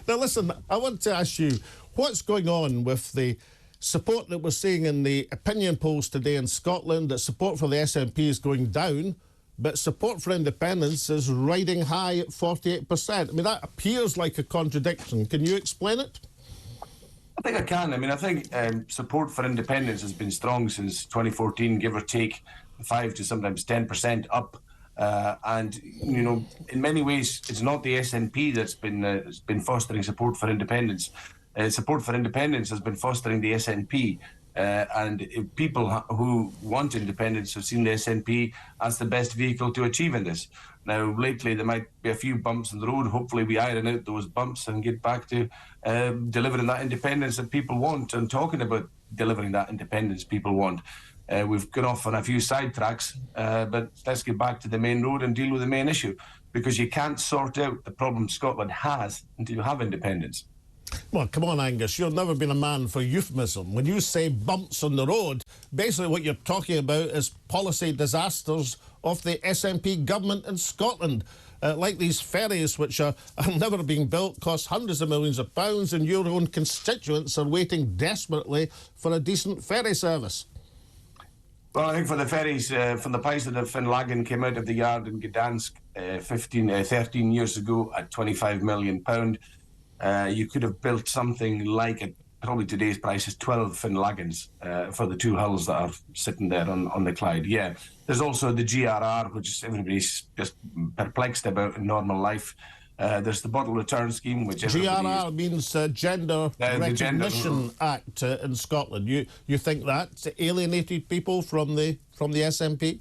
Now, listen, I want to ask you, what's going on with the support that we're seeing in the opinion polls today in Scotland, that support for the SNP is going down, but support for independence is riding high at 48%. I mean, that appears like a contradiction. Can you explain it? I think I can. I mean, I think support for independence has been strong since 2014, give or take 5 to sometimes 10% up. And, you know, in many ways, it's not the SNP that's been fostering support for independence. Support for independence has been fostering the SNP. And people who want independence have seen the SNP as the best vehicle to achieving this. Now, lately, there might be a few bumps in the road. Hopefully, we iron out those bumps and get back to delivering that independence that people want, and talking about delivering that independence people want. We've gone off on a few sidetracks, but let's get back to the main road and deal with the main issue, because you can't sort out the problem Scotland has until you have independence. Well, come on, Angus, you've never been a man for euphemism. When you say bumps on the road, basically what you're talking about is policy disasters of the SNP government in Scotland. Like these ferries, which are never being built, cost hundreds of millions of pounds, and your own constituents are waiting desperately for a decent ferry service. Well, I think for the ferries, from the price that the Finlagan came out of the yard in Gdansk 13 years ago at £25 million, you could have built something like it. Probably today's price is 12 Finlagans for the two hulls that are sitting there on the Clyde. Yeah, there's also the GRR, which everybody's just perplexed about in normal life. There's the bottle return scheme, which GRR means Gender Recognition Act in Scotland. You think that alienated people from the SNP?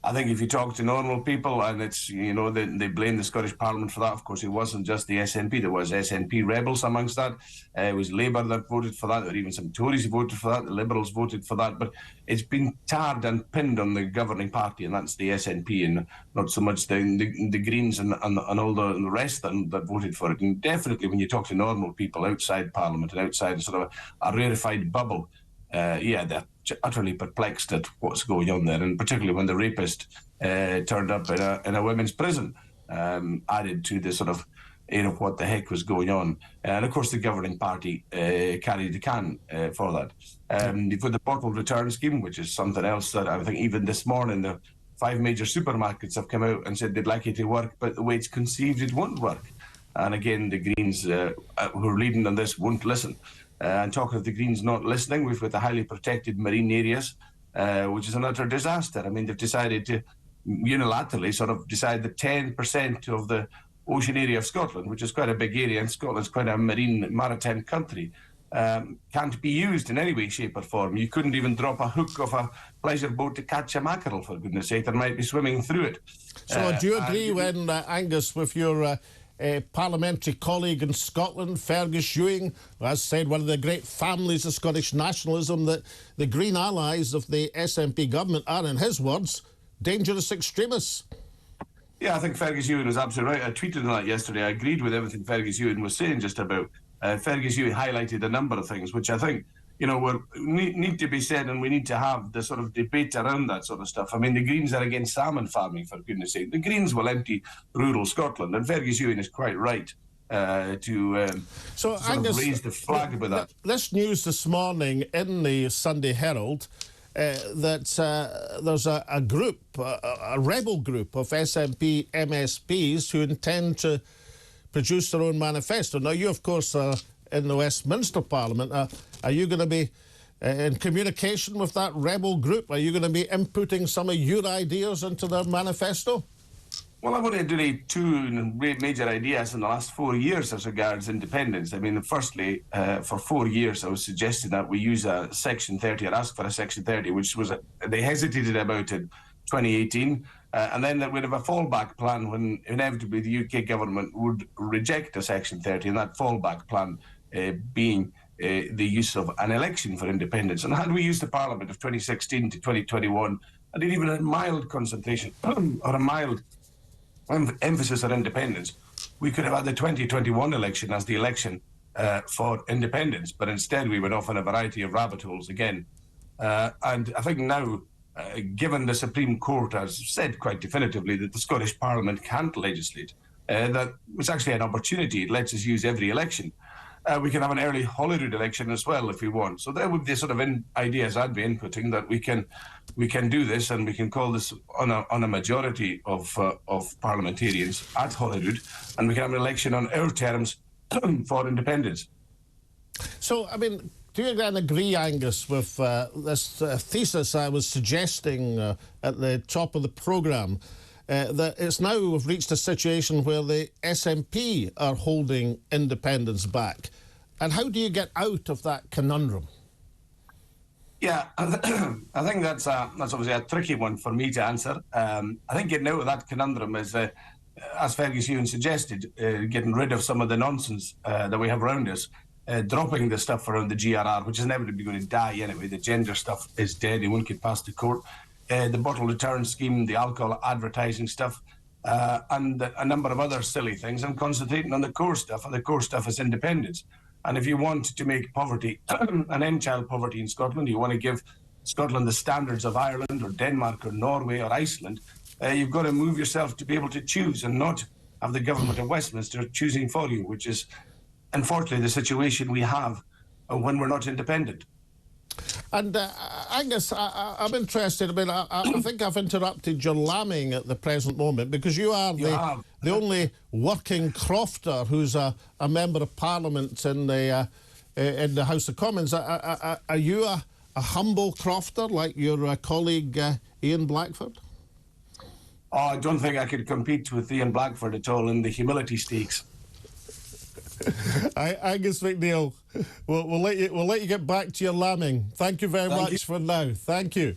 I think if you talk to normal people, and it's, you know, they blame the Scottish Parliament for that. Of course, it wasn't just the SNP. There was SNP rebels amongst that. It was Labour that voted for that. There were even some Tories who voted for that. The Liberals voted for that. But it's been tarred and pinned on the governing party, and that's the SNP, and not so much the Greens and all the rest that voted for it. And definitely, when you talk to normal people outside Parliament and outside sort of a rarefied bubble, yeah, they're utterly perplexed at what's going on there, and particularly when the rapist turned up in a women's prison, added to the sort of, you know, what the heck was going on. And of course the governing party carried the can for that. For the bottle return scheme, which is something else that I think even this morning the 5 major supermarkets have come out and said they'd like it to work, but the way it's conceived it won't work. And again, the Greens who are leading on this won't listen. And talking of the Greens not listening, we've got the highly protected marine areas, which is an utter disaster. I mean, they've decided to unilaterally sort of decide that 10% of the ocean area of Scotland, which is quite a big area, and Scotland's quite a maritime country, can't be used in any way, shape or form. You couldn't even drop a hook off a pleasure boat to catch a mackerel, for goodness sake. There might be swimming through it. So do you agree when, Angus, with your parliamentary colleague in Scotland, Fergus Ewing, has said one of the great families of Scottish nationalism, that the Green allies of the SNP government are, in his words, dangerous extremists? Yeah, I think Fergus Ewing was absolutely right. I tweeted on that yesterday. I agreed with everything Fergus Ewing was saying just about. Fergus Ewing highlighted a number of things, which I think, you know, need to be said, and we need to have the sort of debate around that sort of stuff. I mean, the Greens are against salmon farming, for goodness sake. The Greens will empty rural Scotland, and Fergus Ewing is quite right to Angus, raise the flag about that. This news this morning in the Sunday Herald, that there's a group, a rebel group of SNP MSPs who intend to produce their own manifesto. Now, you, of course, are in the Westminster Parliament. Are you going to be in communication with that rebel group? Are you going to be inputting some of your ideas into their manifesto? Well, I've only done 2 major ideas in the last 4 years as regards independence. I mean, firstly, for 4 years, I was suggesting that we use a Section 30, or ask for a Section 30, which was, they hesitated about in 2018, and then that we'd have a fallback plan when inevitably the UK government would reject a Section 30, and that fallback plan being the use of an election for independence. And had we used the Parliament of 2016 to 2021, and even a mild concentration or a mild emphasis on independence, we could have had the 2021 election as the election for independence. But instead, we went off on a variety of rabbit holes again. And I think now, given the Supreme Court has said quite definitively that the Scottish Parliament can't legislate that was actually an opportunity. It lets us use every election. We can have an early Holyrood election as well if we want. So there would be sort of ideas I'd be inputting, that we can do this, and we can call this on a majority of parliamentarians at Holyrood, and we can have an election on our terms for independence. So, I mean, do you then agree, Angus, with this thesis I was suggesting at the top of the programme, that it's now we've reached a situation where the SNP are holding independence back? And how do you get out of that conundrum? Yeah, I think that's obviously a tricky one for me to answer. I think getting out of that conundrum is, as Fergus Ewan suggested, getting rid of some of the nonsense that we have around us, dropping the stuff around the GRR, which is inevitably going to die anyway. The gender stuff is dead; it won't get past the court. The bottle return scheme, the alcohol advertising stuff, and a number of other silly things, and concentrating on the core stuff, and the core stuff is independence. And if you want to make poverty and end child poverty in Scotland, you want to give Scotland the standards of Ireland or Denmark or Norway or Iceland, you've got to move yourself to be able to choose and not have the government of Westminster choosing for you, which is unfortunately the situation we have when we're not independent. And Angus, I'm interested. I mean, I think I've interrupted your lambing at the present moment, because you are the only working crofter who's a member of Parliament in the House of Commons. Are you a humble crofter like your colleague Ian Blackford? Oh, I don't think I could compete with Ian Blackford at all in the humility stakes. Angus MacNeil, we'll let you get back to your lambing. Thank you very much for now. Thank you.